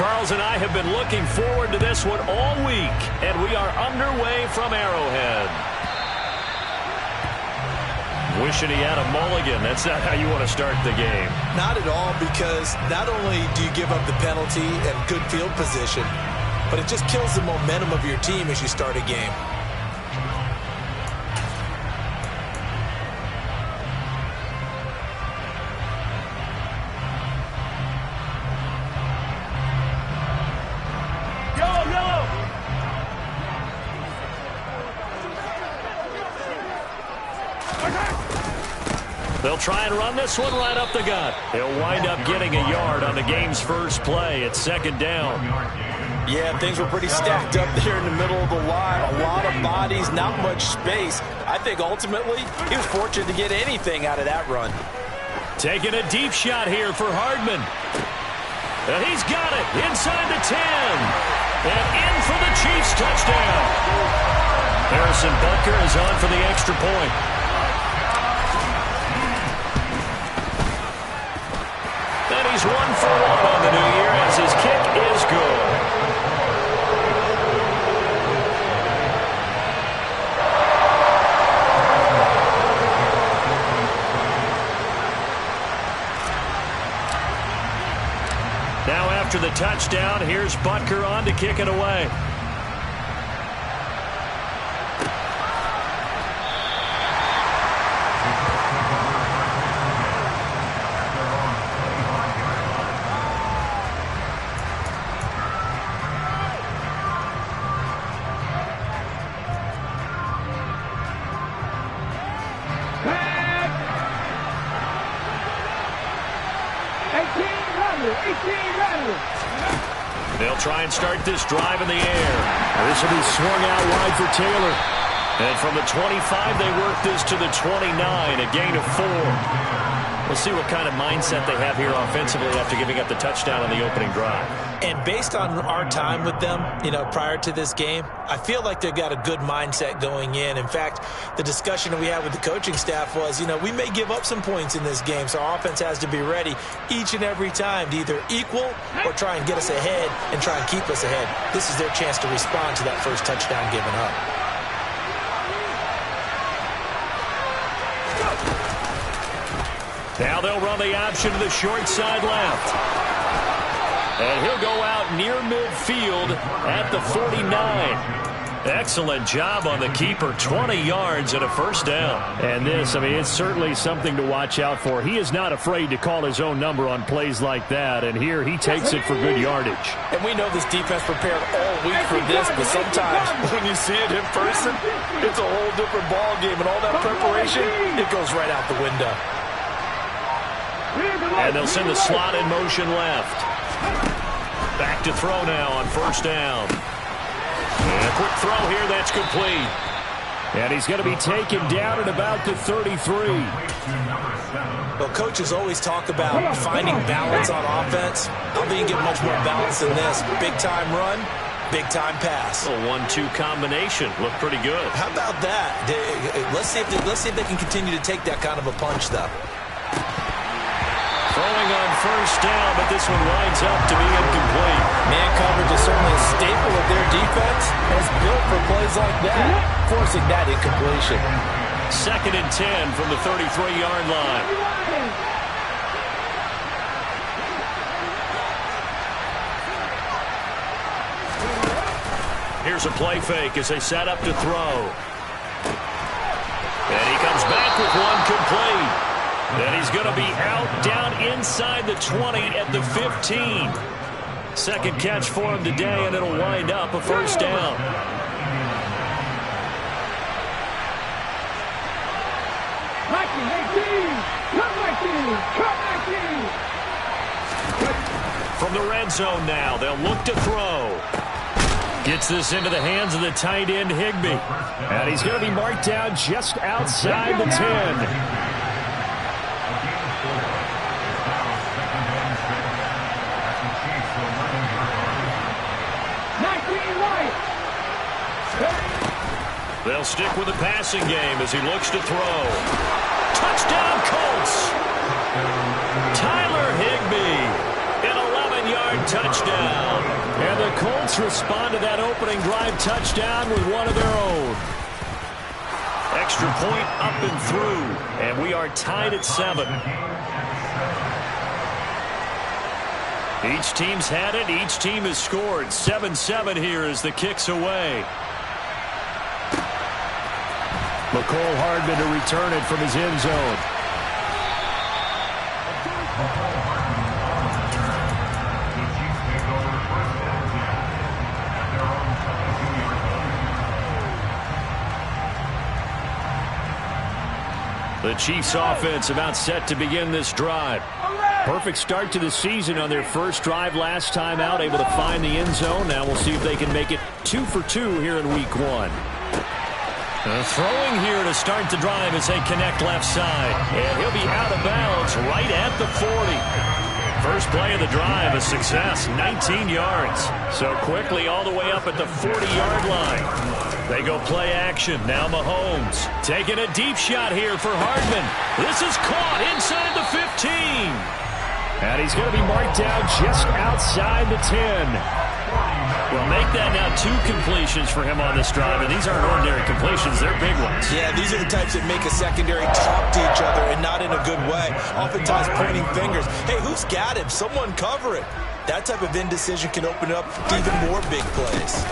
Charles and I have been looking forward to this one all week, and we are underway from Arrowhead. Wishing he had a mulligan. That's not how you want to start the game. Not at all, because not only do you give up the penalty and good field position, but it just kills the momentum of your team as you start a game. They'll try and run this one right up the gut. He'll wind up getting a yard on the game's first play. It's second down. Yeah, things were pretty stacked up there in the middle of the line. A lot of bodies, not much space. I think ultimately he was fortunate to get anything out of that run. Taking a deep shot here for Hardman. And he's got it inside the 10. And in for the Chiefs touchdown. Harrison Butker is on for the extra point. And he's 1 for 1 on the new year as his kick is good. Now after the touchdown, here's Butker on to kick it away. They'll try and start this drive in the air. This will be swung out wide for Taylor. And from the 25, they work this to the 29, a gain of 4. We'll see what kind of mindset they have here offensively after giving up the touchdown on the opening drive. And based on our time with them, prior to this game, I feel like they've got a good mindset going in. In fact, the discussion that we had with the coaching staff was, we may give up some points in this game, so our offense has to be ready each and every time to either equal or try and get us ahead and try and keep us ahead. This is their chance to respond to that first touchdown given up. Now they'll run the option to the short side left. And he'll go out near midfield at the 49. Excellent job on the keeper. 20 yards and a first down. And this, it's certainly something to watch out for. He is not afraid to call his own number on plays like that. And here he takes it for good yardage. And we know this defense prepared all week for this, but sometimes when you see it in person, it's a whole different ball game. And all that preparation, it goes right out the window. And they'll send the slot in motion left. Back to throw now on first down. And a quick throw here, that's complete. And he's going to be taken down at about the 33. Well, coaches always talk about finding balance on offense. I don't think you get much more balance than this. Big-time run, big-time pass. A 1-2 combination. Looked pretty good. How about that? Let's see if they can continue to take that kind of a punch, though. Throwing on first down, but this one winds up to be incomplete. Man coverage is certainly a staple of their defense, and it's built for plays like that, forcing that incompletion. 2nd and 10 from the 33-yard line. Here's a play fake as they set up to throw. And he comes back with one complete. And he's going to be out down inside the 20 at the 15. Second catch for him today, and it'll wind up a first down. From the red zone now, they'll look to throw. Gets this into the hands of the tight end, Higbee. And he's going to be marked down just outside the 10. They'll stick with the passing game as he looks to throw. Touchdown, Colts! Tyler Higbee, an 11-yard touchdown. Chiefs respond to that opening drive touchdown with one of their own. Extra point up and through, and we are tied at 7. Each team's had it. Each team has scored. 7-7 here as the kick's away. McCole Hardman to return it from his end zone. The Chiefs offense about set to begin this drive. Perfect start to the season on their first drive last time out, able to find the end zone. Now we'll see if they can make it 2 for 2 here in week 1. Throwing here to start the drive as they connect left side. And he'll be out of bounds right at the 40. First play of the drive, a success, 19 yards. So quickly all the way up at the 40-yard line. They go play action. Now Mahomes taking a deep shot here for Hardman. This is caught inside the 15. And he's going to be marked down just outside the 10. Well, make that now 2 completions for him on this drive, and these aren't ordinary completions. They're big ones. Yeah, these are the types that make a secondary talk to each other, and not in a good way. Oftentimes pointing fingers. Hey, who's got him? Someone cover it. That type of indecision can open up even more big plays.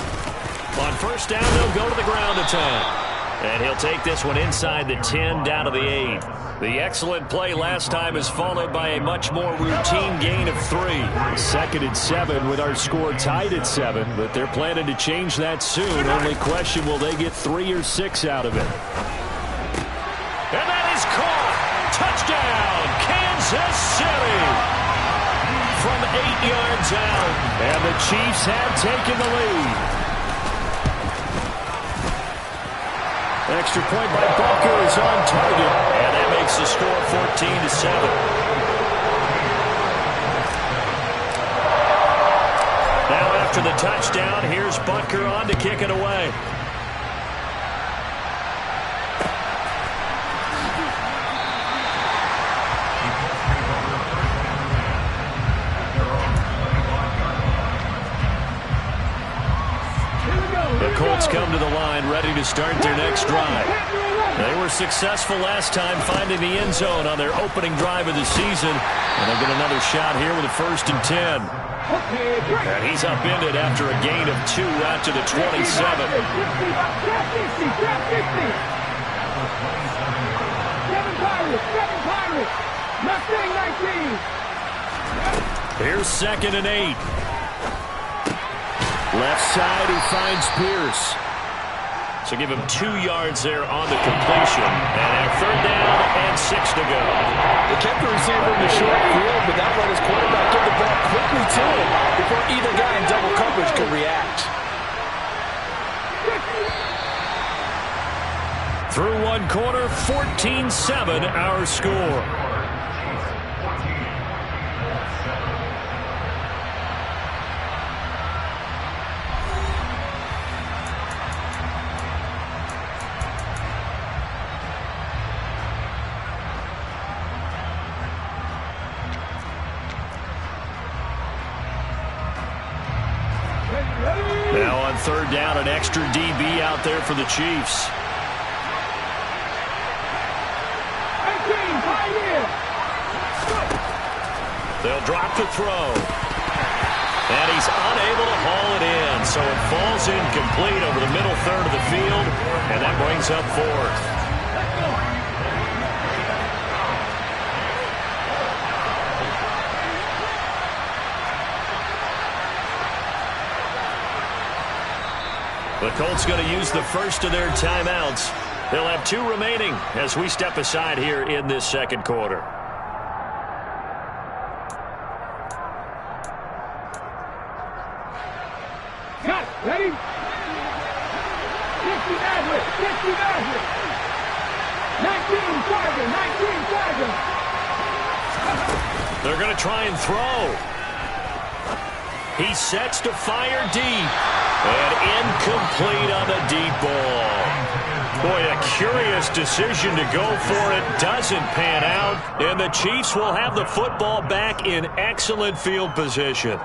On first down, they'll go to the ground attack. And he'll take this one inside the 10 down to the 8. The excellent play last time is followed by a much more routine gain of 3. 2nd and 7 with our score tied at 7, but they're planning to change that soon. Only question, will they get 3 or 6 out of it? And that is caught. Touchdown, Kansas City. From 8 yards out. And the Chiefs have taken the lead. Extra point by Butker is on target. And that makes the score 14-7. Now after the touchdown, here's Butker on to kick it away. The Colts come to the line, ready to start their next drive. They were successful last time finding the end zone on their opening drive of the season. And they'll get another shot here with a 1st and 10. And he's upended after a gain of 2 out to the 27. Here's 2nd and 8. Left side, he finds Pierce. So give him 2 yards there on the completion. And a 3rd down and 6 to go. They kept the receiver in the short field, but that let his quarterback get the ball quickly to him before either guy in double coverage could react. Through 1 quarter, 14-7 our score. Now on 3rd down, an extra DB out there for the Chiefs. They'll drop the throw. And he's unable to haul it in, so it falls incomplete over the middle 3rd of the field, and that brings up 4th. The Colts going to use the first of their timeouts. They'll have 2 remaining as we step aside here in this 2nd quarter. Got it. Ready? 50 Madden. 50 Madden. 19 Tiger. 19 Tiger. They're going to try and throw. He sets to fire deep. And incomplete on the deep ball. Boy, a curious decision to go for it. Doesn't pan out. And the Chiefs will have the football back in excellent field position.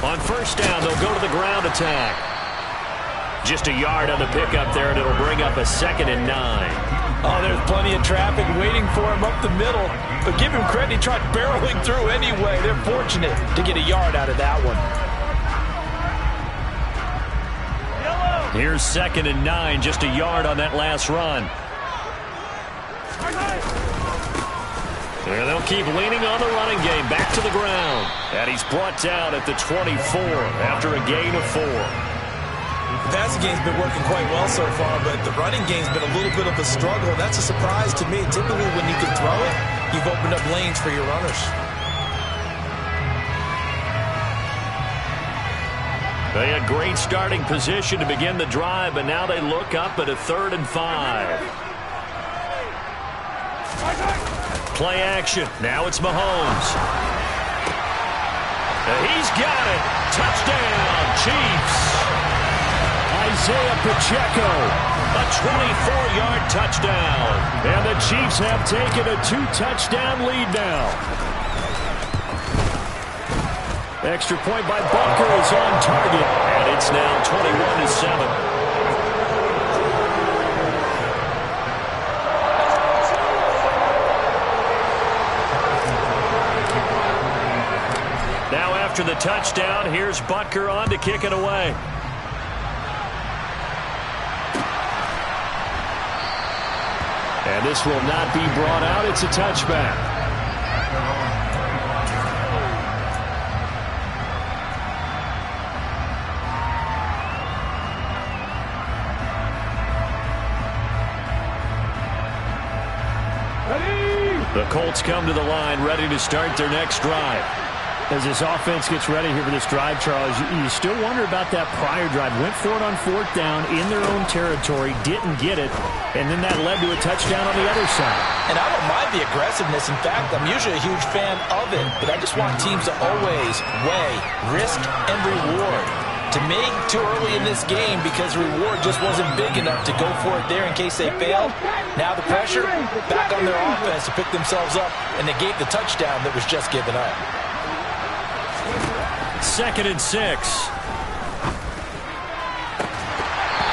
On first down, they'll go to the ground attack. Just a yard on the pickup there, and it'll bring up a 2nd and 9. Oh, there's plenty of traffic waiting for him up the middle. But give him credit, he tried barreling through anyway. They're fortunate to get a yard out of that one. Here's 2nd and 9, just a yard on that last run. And they'll keep leaning on the running game, back to the ground. And he's brought down at the 24 after a gain of 4. The passing game's been working quite well so far, but the running game's been a little bit of a struggle. That's a surprise to me. Typically, when you can throw it, you've opened up lanes for your runners. They had great starting position to begin the drive, but now they look up at a 3rd and 5. Play action. Now it's Mahomes. He's got it. Touchdown, Chiefs. Isaiah Pacheco, a 24-yard touchdown. And the Chiefs have taken a 2-touchdown lead now. Extra point by Butker is on target, and it's now 21-7. Now after the touchdown, here's Butker on to kick it away. And this will not be brought out. It's a touchback. The Colts come to the line, ready to start their next drive. As this offense gets ready here for this drive, Charles, you still wonder about that prior drive. Went for it on 4th down in their own territory, didn't get it, and then that led to a touchdown on the other side. And I don't mind the aggressiveness. In fact, I'm usually a huge fan of it, but I just want teams to always weigh risk and reward. To me, too early in this game because the reward just wasn't big enough to go for it there in case they failed. Now the pressure back on their offense to pick themselves up, and they gave the touchdown that was just given up. 2nd and 6.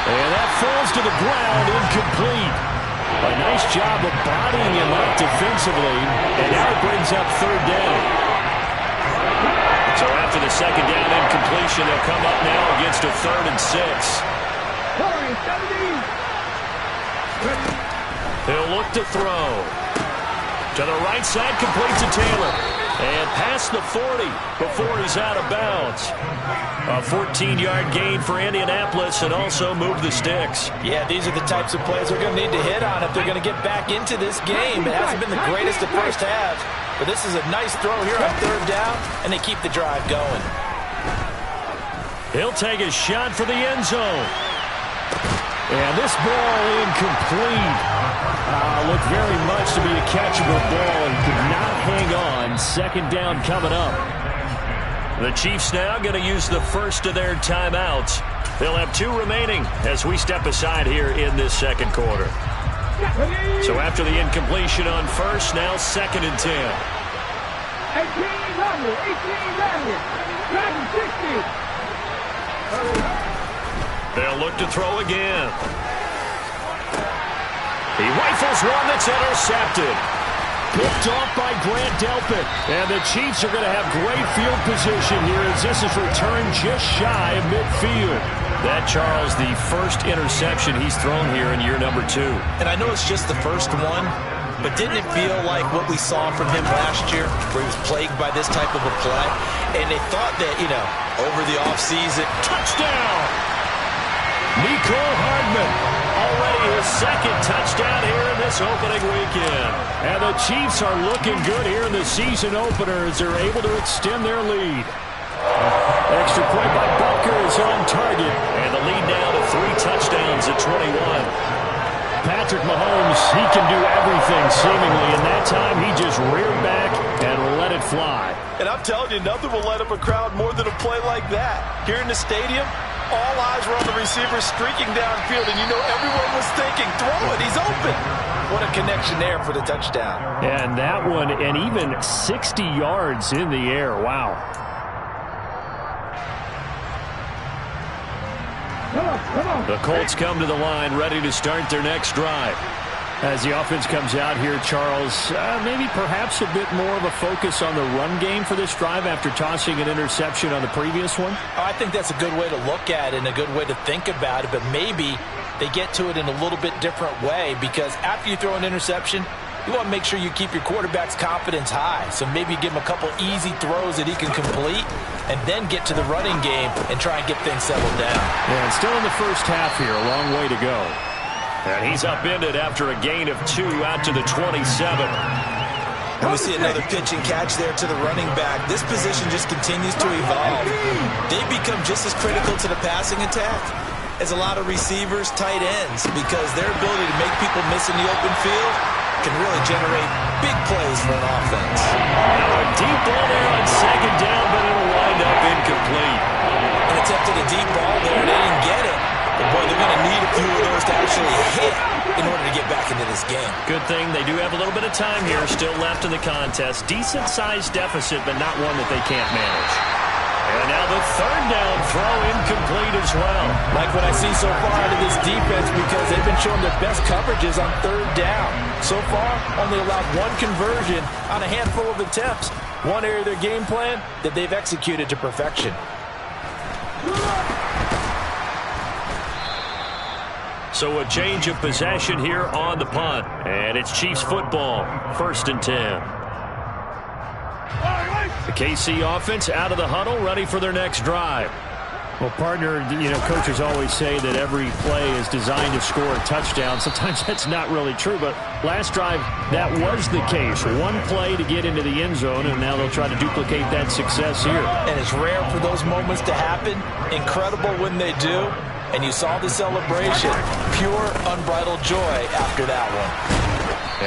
And that falls to the ground, incomplete. A nice job of bodying him up defensively, and now it brings up 3rd down. So after the 2nd down incompletion, they'll come up now against a 3rd and 6. He'll look to throw. To the right side, complete to Taylor. And past the 40 before he's out of bounds. A 14-yard gain for Indianapolis and also move the sticks. Yeah, these are the types of plays they're going to need to hit on if they're going to get back into this game. It hasn't been the greatest at first half, but this is a nice throw here on 3rd down, and they keep the drive going. He'll take a shot for the end zone. And this ball incomplete. Looked very much to be a catchable ball and could not hang on. 2nd down coming up. The Chiefs now going to use the first of their timeouts. They'll have 2 remaining as we step aside here in this 2nd quarter. So after the incompletion on first, now 2nd and 10. 18 They'll look to throw again. He rifles one that's intercepted. Picked off by Grant Delpit. And the Chiefs are going to have great field position here as this is returned just shy of midfield. That, Charles, the first interception he's thrown here in year number 2. And I know it's just the first one, but didn't it feel like what we saw from him last year, where he was plagued by this type of a play? And they thought that, over the offseason, touchdown! Nicole Hardman. Already his 2nd touchdown here in this opening weekend. And the Chiefs are looking good here in the season opener as they're able to extend their lead. Extra point by Butker is on target. And the lead now to 3 touchdowns at 21. Patrick Mahomes, he can do everything seemingly. And that time he just reared back and let it fly. And I'm telling you, nothing will light up a crowd more than a play like that. Here in the stadium, all eyes were on the receiver streaking downfield, and everyone was thinking, throw it, he's open. What a connection there for the touchdown. And that one, and even 60 yards in the air. Wow. The Colts come to the line, ready to start their next drive. As the offense comes out here, Charles, maybe perhaps a bit more of a focus on the run game for this drive after tossing an interception on the previous one? I think that's a good way to look at it and a good way to think about it, but maybe they get to it in a little bit different way, because after you throw an interception, you want to make sure you keep your quarterback's confidence high. So maybe give him a couple easy throws that he can complete and then get to the running game and try and get things settled down. Yeah, and still in the first half here, a long way to go. And he's upended after a gain of 2 out to the 27. And we see another pitch and catch there to the running back. This position just continues to evolve. They become just as critical to the passing attack as a lot of receivers, tight ends, because their ability to make people miss in the open field can really generate big plays for an offense. Now a deep ball there on second down, but it'll wind up incomplete. And attempted a deep ball there, and they didn't get it. But boy, they're going to need a few of those to actually hit in order to get back into this game. Good thing they do have a little bit of time here still left in the contest. Decent-sized deficit, but not one that they can't manage. And now the third down throw incomplete as well. Like what I see so far out of this defense, because they've been showing their best coverages on third down. So far, only allowed one conversion on a handful of attempts. One area of their game plan that they've executed to perfection. So a change of possession here on the punt. And it's Chiefs football, 1st and 10. The KC offense out of the huddle, ready for their next drive. Well, partner, coaches always say that every play is designed to score a touchdown. Sometimes that's not really true, but last drive, that was the case. One play to get into the end zone, and now they'll try to duplicate that success here. And it's rare for those moments to happen. Incredible when they do. And you saw the celebration. Pure, unbridled joy after that one.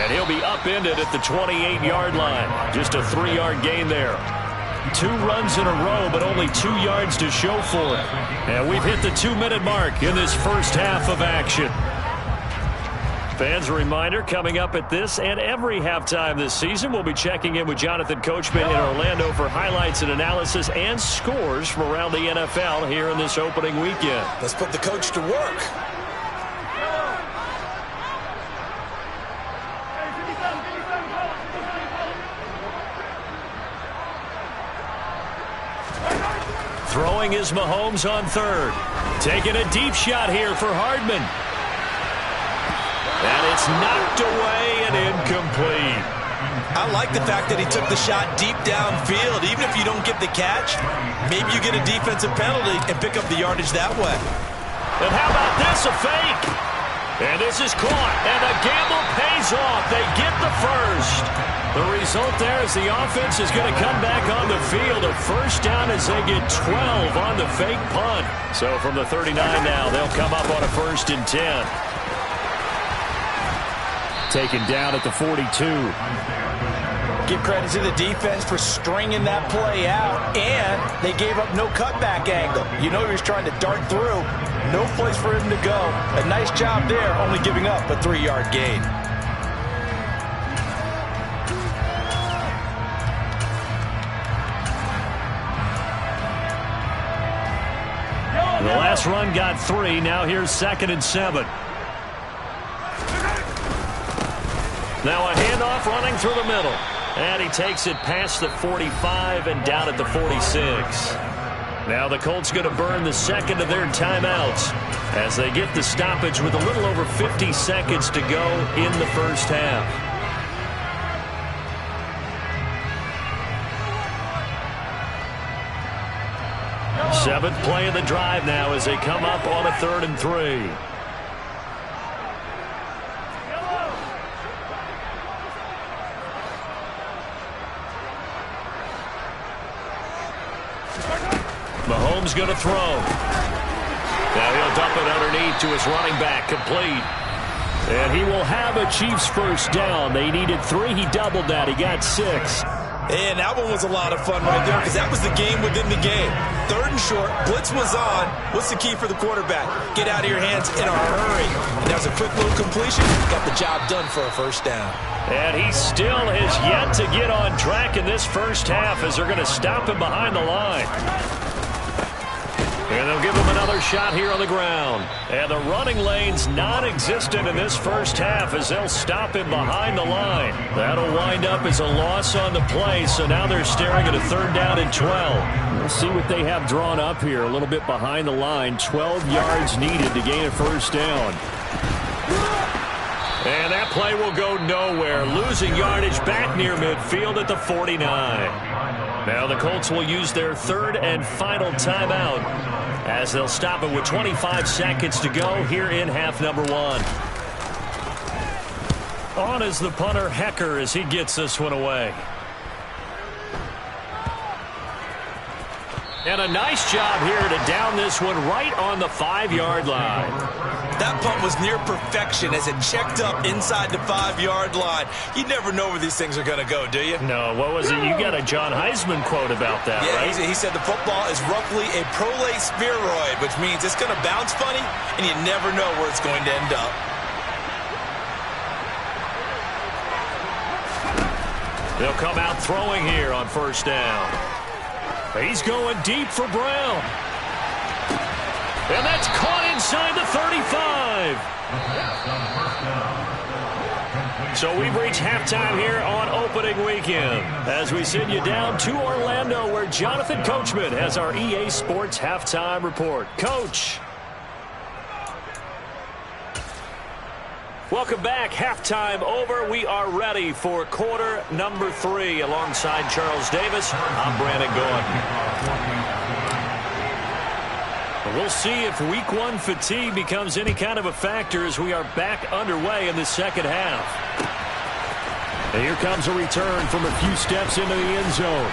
And he'll be upended at the 28-yard line. Just a 3-yard gain there. 2 runs in a row, but only 2 yards to show for it. And we've hit the 2-minute mark in this first half of action. Fans, a reminder, coming up at this and every halftime this season, we'll be checking in with Jonathan Coachman in Orlando for highlights and analysis and scores from around the NFL here in this opening weekend. Let's put the coach to work. Throwing is Mahomes on third. Taking a deep shot here for Hardman. And it's knocked away and incomplete. I like the fact that he took the shot deep downfield. Even if you don't get the catch, maybe you get a defensive penalty and pick up the yardage that way. And how about this, a fake? And this is caught, and the gamble pays off. They get the first. The result there is the offense is going to come back on the field. A first down as they get 12 on the fake punt. So from the 39 now, they'll come up on a 1st and 10. Taken down at the 42. Give credit to the defense for stringing that play out, and they gave up no cutback angle. You know he was trying to dart through. No place for him to go. A nice job there, only giving up a 3-yard gain. The last run got 3. Now here's 2nd and 7. Now a handoff running through the middle. And he takes it past the 45 and down at the 46. Now the Colts going to burn the second of their timeouts as they get the stoppage with a little over 50 seconds to go in the first half. Seventh play of the drive now as they come up on a 3rd and 3. Mahomes going to throw. Now he'll dump it underneath to his running back, complete. And he will have a Chiefs first down. They needed 3. He doubled that. He got 6. And that one was a lot of fun right there because that was the game within the game. 3rd and short. Blitz was on. What's the key for the quarterback? Get out of your hands in a hurry. And that was a quick little completion. Got the job done for a first down. And he still has yet to get on track in this first half as they're going to stop him behind the line. And they'll give him another shot here on the ground. And the running lane's non-existent in this first half as they'll stop him behind the line. That'll wind up as a loss on the play, so now they're staring at a 3rd down and 12. We'll see what they have drawn up here. A little bit behind the line. 12 yards needed to gain a 1st down. And that play will go nowhere. Losing yardage back near midfield at the 49. Now the Colts will use their 3rd and final timeout as they'll stop it with 25 seconds to go here in half number 1. On is the punter, Hecker, as he gets this one away. And a nice job here to down this one right on the 5-yard line. That punt was near perfection as it checked up inside the 5-yard line. You never know where these things are going to go, do you? No, what was it? You got a John Heisman quote about that, yeah, right? He said the football is roughly a prolate spheroid, which means it's going to bounce funny, and you never know where it's going to end up. They'll come out throwing here on 1st down. He's going deep for Brown. And that's caught inside the 35. So we've reached halftime here on opening weekend as we send you down to Orlando where Jonathan Coachman has our EA Sports halftime report. Coach. Welcome back. Halftime over. We are ready for quarter number 3. Alongside Charles Davis, I'm Brandon Gordon. We'll see if week 1 fatigue becomes any kind of a factor as we are back underway in the second half. And here comes a return from a few steps into the end zone.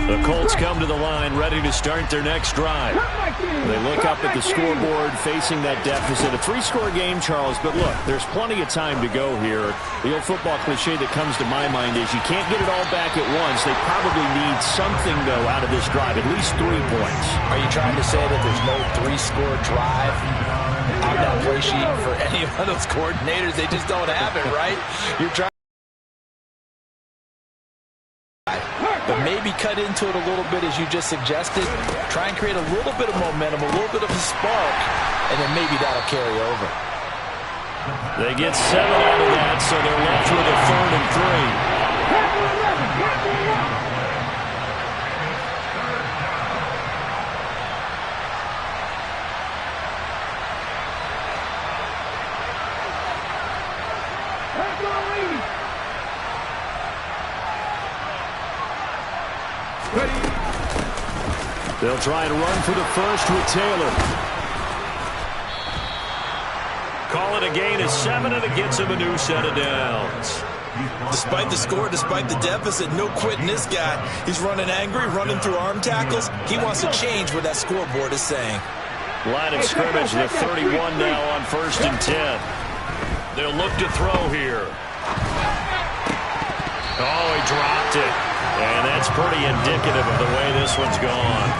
The Colts come to the line ready to start their next drive. They look up at the scoreboard facing that deficit. A 3-score game, Charles, but look, there's plenty of time to go here. The old football cliche that comes to my mind is you can't get it all back at once. They probably need something, though, out of this drive, at least 3 points. Are you trying to say that there's no 3-score drive on that play sheet for any of those coordinators? They just don't have it, right? You're trying. But maybe cut into it a little bit as you just suggested. Try and create a little bit of momentum, a little bit of a spark, and then maybe that'll carry over. They get 7 out of that, so they're left with a 3rd and 3. They'll try and run for the first with Taylor. Call it a gain of 7, and it gets him a new set of downs. Despite the score, despite the deficit, no quitting this guy. He's running angry, running through arm tackles. He wants to change what that scoreboard is saying. Line of scrimmage, the 31 now on 1st and 10. They'll look to throw here. Oh, he dropped it. And that's pretty indicative of the way this one's gone.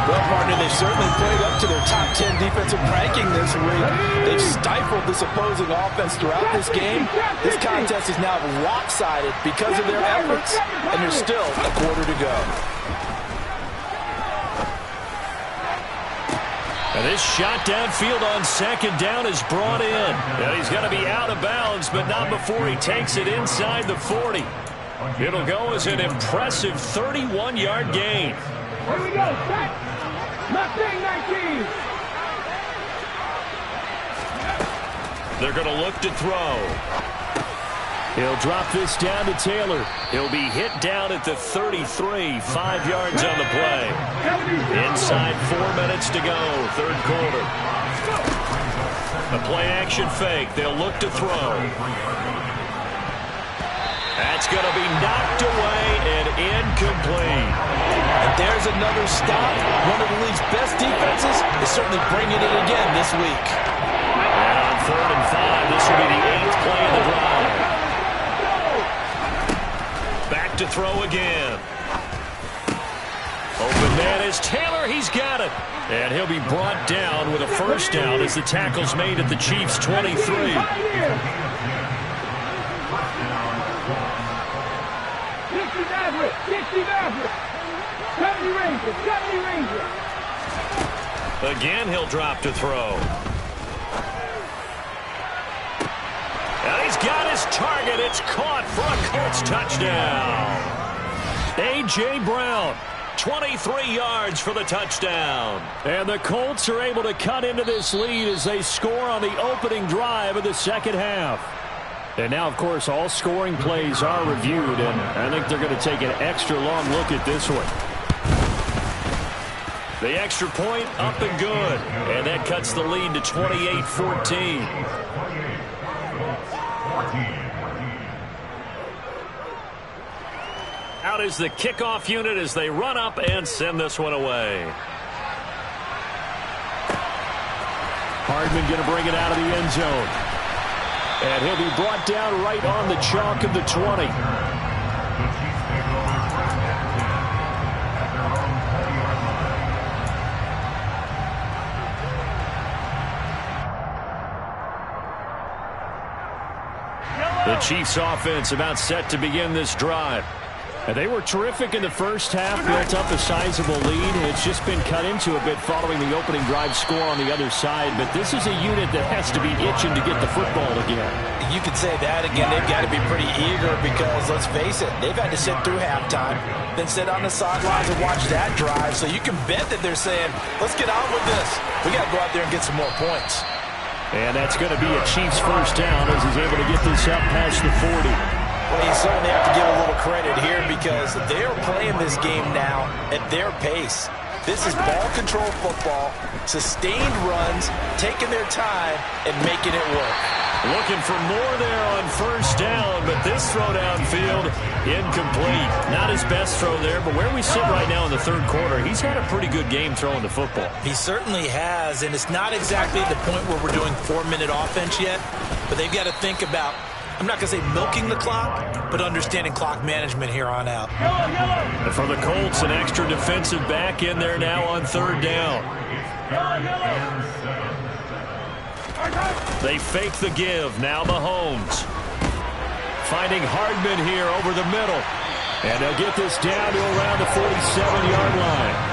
Well, partner, they've certainly played up to their top 10 defensive ranking this week. They've stifled this opposing offense throughout this game. This contest is now lopsided because of their efforts, and there's still a quarter to go. And this shot downfield on 2nd down is brought in. And he's going to be out of bounds, but not before he takes it inside the 40. It'll go as an impressive 31-yard gain. Here we go, set. Mustang 19. They're going to look to throw. He'll drop this down to Taylor. He'll be hit down at the 33, 5 yards on the play. Inside 4 minutes to go, 3rd quarter. A play-action fake. They'll look to throw. That's going to be knocked away and incomplete. And there's another stop. One of the league's best defenses is certainly bringing it again this week. And on 3rd and 5, this will be the 8th play of the drive. Back to throw again. Open man is Taylor. He's got it. And he'll be brought down with a first down as the tackle's made at the Chiefs' 23. Again, he'll drop to throw. And he's got his target. It's caught for a Colts touchdown. A.J. Brown, 23 yards for the touchdown. And the Colts are able to cut into this lead as they score on the opening drive of the second half. And now, of course, all scoring plays are reviewed, and I think they're going to take an extra long look at this one. The extra point up and good, and that cuts the lead to 28-14. Out is the kickoff unit as they run up and send this one away. Hardman going to bring it out of the end zone. And he'll be brought down right on the chalk of the 20. The Chiefs offense about set to begin this drive. And they were terrific in the first half, built up a sizable lead. It's just been cut into a bit following the opening drive score on the other side. But this is a unit that has to be itching to get the football again. You could say that again. They've got to be pretty eager because, let's face it, they've had to sit through halftime, then sit on the sidelines and watch that drive. So you can bet that they're saying, let's get on with this. We got to go out there and get some more points. And that's going to be a Chiefs first down as he's able to get this up past the 40. Well, you certainly have to give a little credit here because they're playing this game now at their pace. This is ball control football, sustained runs, taking their time, and making it work. Looking for more there on first down, but this throw downfield, incomplete. Not his best throw there, but where we sit right now in the third quarter, he's had a pretty good game throwing the football. He certainly has, and it's not exactly the point where we're doing 4-minute offense yet, but they've got to think about, I'm not going to say milking the clock, but understanding clock management here on out. And for the Colts, an extra defensive back in there now on third down. They fake the give. Now Mahomes. Finding Hardman here over the middle. And they'll get this down to around the 47-yard line.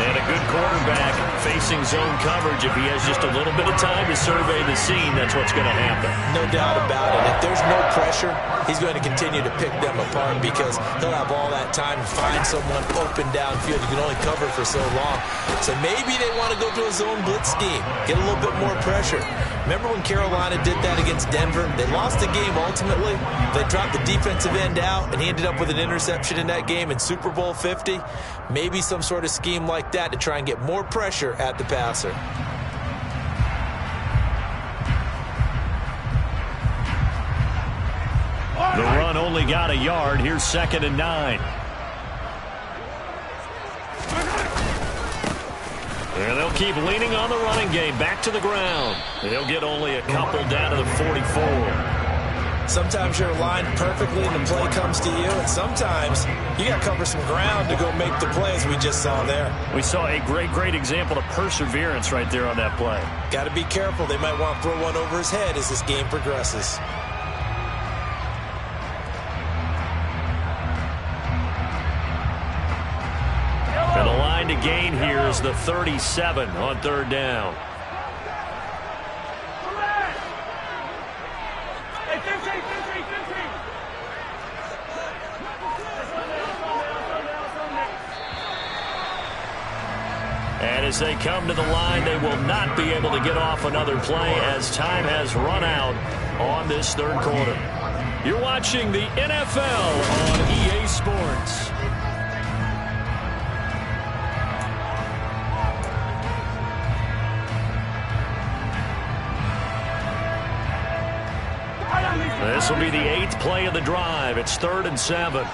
And a good quarterback facing zone coverage. If he has just a little bit of time to survey the scene, that's what's going to happen. No doubt about it. If there's no pressure, he's going to continue to pick them apart because he'll have all that time to find someone open downfield. You can only cover for so long. So maybe they want to go to a zone blitz scheme, get a little bit more pressure. Remember when Carolina did that against Denver? They lost the game ultimately. They dropped the defensive end out, and he ended up with an interception in that game in Super Bowl 50. Maybe some sort of scheme like that to try and get more pressure at the passer. The run only got a yard. Here's 2nd and 9. And they'll keep leaning on the running game. Back to the ground. They'll get only a couple down to the 44. Sometimes you're aligned perfectly and the play comes to you, and sometimes you got to cover some ground to go make the plays we just saw there. We saw a great example of perseverance right there on that play. Got to be careful. They might want to throw one over his head as this game progresses. And the line to gain here is the 37 on third down. And as they come to the line, they will not be able to get off another play as time has run out on this third quarter. You're watching the NFL on EA Sports. This will be the 8th play of the drive. It's 3rd and 7.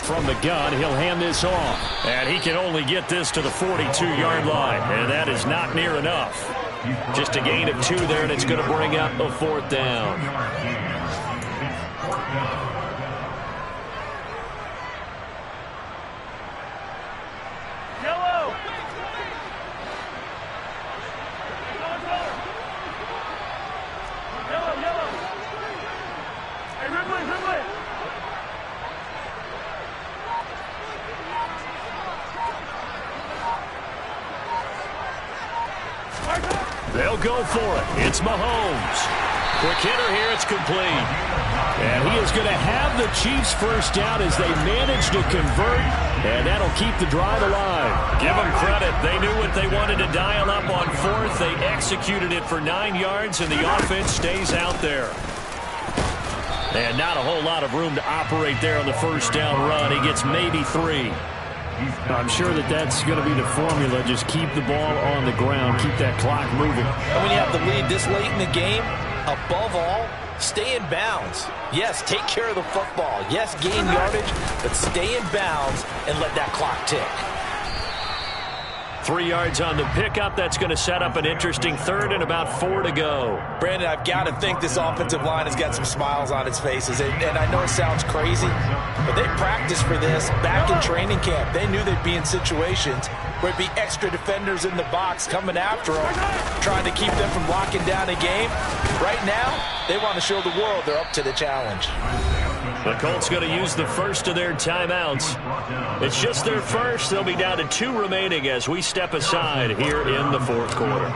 From the gun, he'll hand this off. And he can only get this to the 42-yard line. And that is not near enough. Just a gain of 2 there, and it's going to bring up a 4th down. go for it. It's Mahomes. Quick hitter here. It's complete. And he is going to have the Chiefs first down as they manage to convert, and that'll keep the drive alive. Give them credit. They knew what they wanted to dial up on fourth. They executed it for 9 yards, and the offense stays out there. And not a whole lot of room to operate there on the first down run. He gets maybe 3. I'm sure that's going to be the formula. Just keep the ball on the ground. Keep that clock moving. And when you have the lead this late in the game, above all, stay in bounds. Yes, take care of the football. Yes, gain yardage, but stay in bounds and let that clock tick. 3 yards on the pickup. That's going to set up an interesting third and about 4 to go. Brandon, I've got to think this offensive line has got some smiles on its faces. And I know it sounds crazy, but they practiced for this back in training camp. They knew they'd be in situations where it'd be extra defenders in the box coming after them, trying to keep them from locking down a game. Right now, they want to show the world they're up to the challenge. The Colts going to use the first of their timeouts. It's just their first. They'll be down to 2 remaining as we step aside here in the fourth quarter.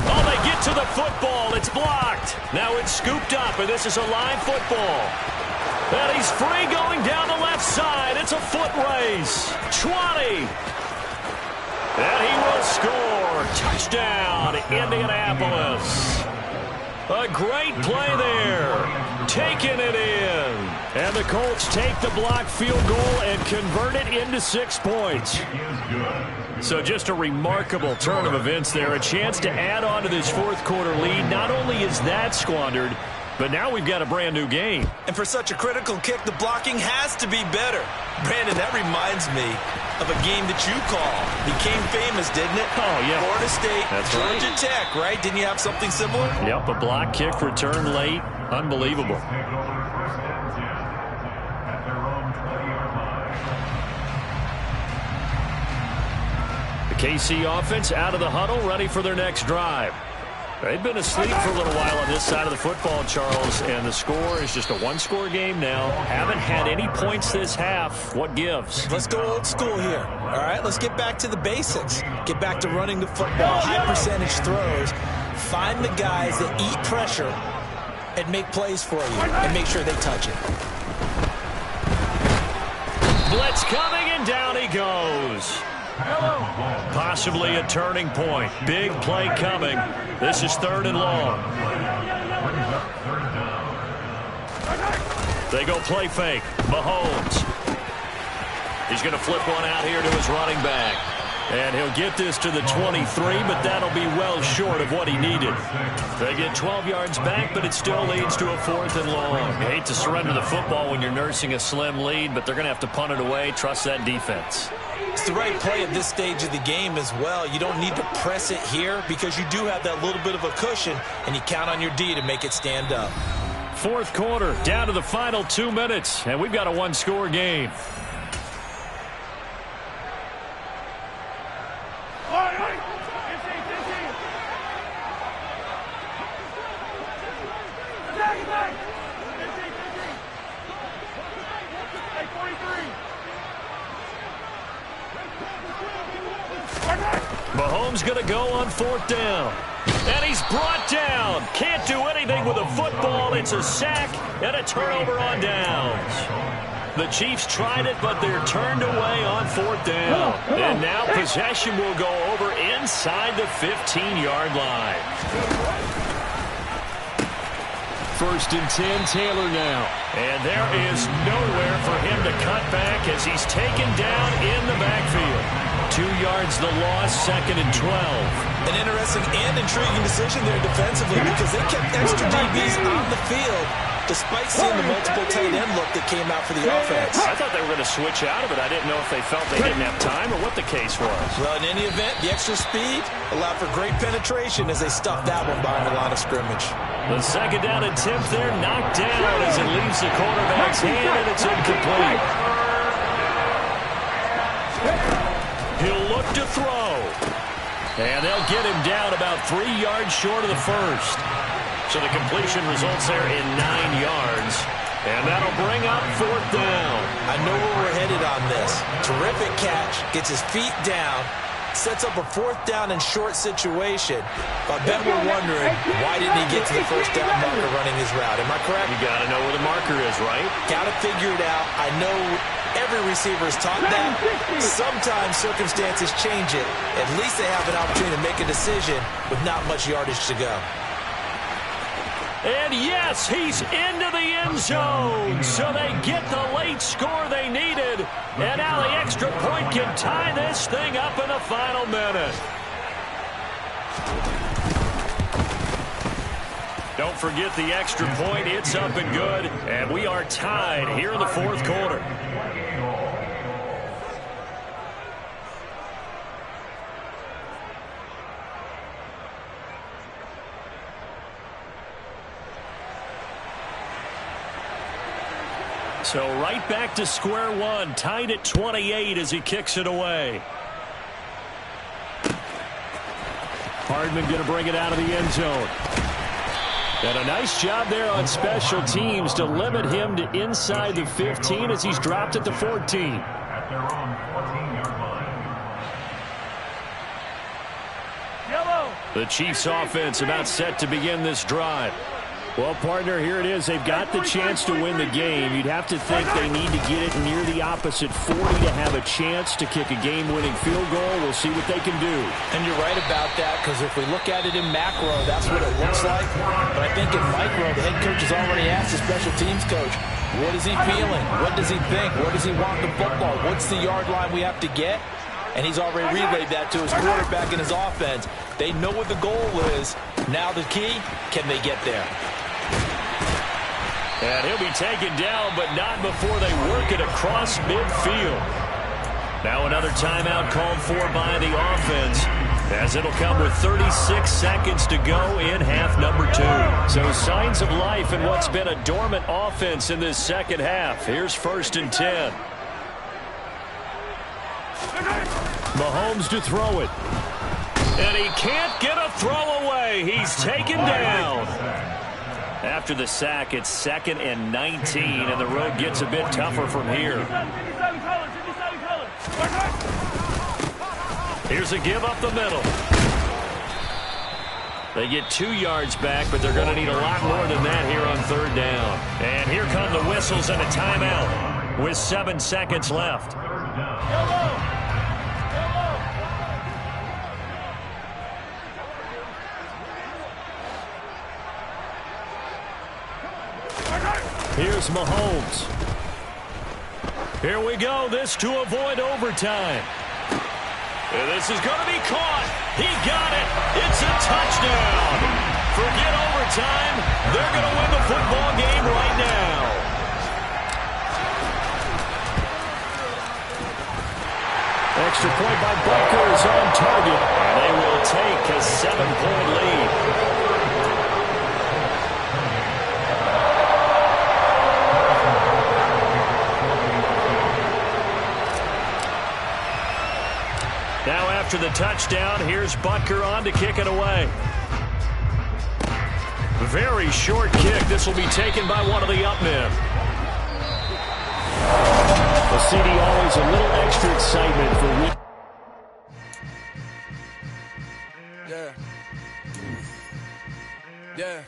Oh, they get to the football. It's blocked. Now it's scooped up, and this is a live football. And he's free going down the left side. It's a foot race. 20. And he will score. Touchdown, Indianapolis. A great play there. Taking it in. And the Colts take the blocked field goal and convert it into 6 points. So just a remarkable turn of events there. A chance to add on to this fourth quarter lead. Not only is that squandered, but now we've got a brand new game. And for such a critical kick, the blocking has to be better. Brandon, that reminds me of a game that you called. Became famous, didn't it? Oh, yeah. Florida State, That's Georgia right. Tech, right? Didn't you have something similar? Yep, a block kick return late. Unbelievable. The KC offense out of the huddle, ready for their next drive. They've been asleep for a little while on this side of the football, Charles, and the score is just a one-score game now. Haven't had any points this half. What gives? Let's go old school here. All right, let's get back to the basics. Get back to running the football, high percentage throws. Find the guys that eat pressure and make plays for you and make sure they touch it. Blitz coming, and down he goes. Possibly a turning point. Big play coming. This is 3rd and long. They go play fake. Mahomes. He's going to flip one out here to his running back. And he'll get this to the 23, but that'll be well short of what he needed. They get 12 yards back, but it still leads to a 4th and long. You hate to surrender the football when you're nursing a slim lead, but they're going to have to punt it away. Trust that defense. It's the right play at this stage of the game as well. You don't need to press it here because you do have that little bit of a cushion, and you count on your D to make it stand up. Fourth quarter, down to the final 2 minutes, and we've got a one-score game. Mahomes going to go on 4th down. And he's brought down. Can't do anything with a football. It's a sack and a turnover on downs. The Chiefs tried it, but they're turned away on 4th down. And now possession will go over inside the 15-yard line. 1st and 10, Taylor now. And there is nowhere for him to cut back as he's taken down in the backfield. 2 yards the loss, 2nd and 12. An interesting and intriguing decision there defensively because they kept extra DBs on the field despite seeing the multiple tight end look that came out for the offense. I thought they were going to switch out of it. I didn't know if they felt they didn't have time or what the case was. Well, in any event, the extra speed allowed for great penetration as they stuffed that one behind the line of scrimmage. The 2nd down attempt there knocked down as it leaves the quarterback's hand, and it's incomplete. He'll look to throw. And they'll get him down about 3 yards short of the first. So the completion results there in 9 yards. And that'll bring up 4th down. I know where we're headed on this. Terrific catch. Gets his feet down. Sets up a 4th down and short situation. I bet we're wondering, why didn't he get to the first down marker running his route? Am I correct? You got to know where the marker is, right? Got to figure it out. I know every receiver is taught that. Sometimes circumstances change it. At least they have an opportunity to make a decision with not much yardage to go. And yes, he's into the end zone. So they get the late score they needed. And now the extra point can tie this thing up in the final minute. Don't forget the extra point. It's up and good. And we are tied here in the 4th quarter. So right back to square one, tied at 28 as he kicks it away. Hardman going to bring it out of the end zone. And a nice job there on special teams to limit him to inside the 15 as he's dropped at the 14. The Chiefs offense about set to begin this drive. Well, partner, here it is. They've got the chance to win the game. You'd have to think they need to get it near the opposite 40 to have a chance to kick a game-winning field goal. We'll see what they can do. And you're right about that, because if we look at it in macro, that's what it looks like. But I think in micro, the head coach has already asked the special teams coach, what is he feeling? What does he think? Where does he want the football? What's the yard line we have to get? And he's already relayed that to his quarterback and his offense. They know what the goal is. Now the key, can they get there? And he'll be taken down, but not before they work it across midfield. Now another timeout called for by the offense, as it'll come with 36 seconds to go in half number 2. So signs of life in what's been a dormant offense in this second half. Here's 1st and 10. Mahomes to throw it. And he can't get a throw away. He's taken down. After the sack, it's 2nd and 19, and the road gets a bit tougher from here. Here's a give up the middle. They get 2 yards back, but they're going to need a lot more than that here on 3rd down. And here come the whistles and a timeout with 7 seconds left. Here's Mahomes. Here we go. This to avoid overtime. And this is going to be caught. He got it. It's a touchdown. Forget overtime. They're going to win the football game right now. Extra point by Butker is on target. And they will take a 7-point lead. Now after the touchdown, here's Butker on to kick it away. Very short kick. This will be taken by one of the up men. The CD always a little extra excitement for Rick. Yeah. Yeah.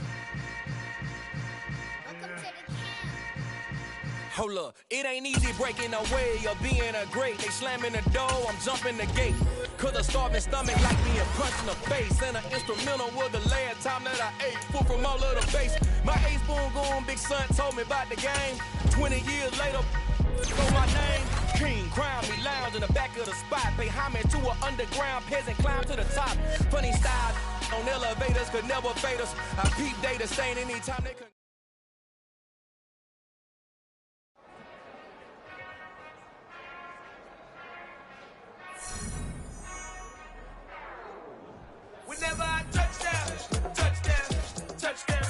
Hold up, it ain't easy breaking away or being a great. They slamming the door, I'm jumping the gate. Cause a starving stomach like being punched in the face. And an instrumental was the last time that I ate. Food from all of the base. My A-spoon going, big son told me about the game. 20 years later, know my name. King, crown me, lounge in the back of the spot. Pay homage to an underground peasant, climb to the top. Funny style on elevators could never fade us. I peep data stain anytime they could. Whenever I touchdown, touchdown, touchdown.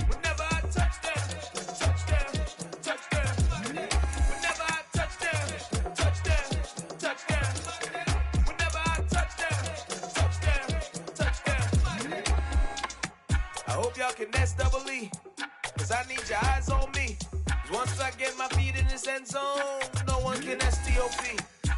Whenever I touchdown, touchdown, touchdown. Whenever I touchdown, touchdown, touchdown. Whenever I touchdown, touchdown, touchdown. I hope y'all can nest double E, cause I need your eyes on me. Cause once I get my feet in this end zone, no one can STOP.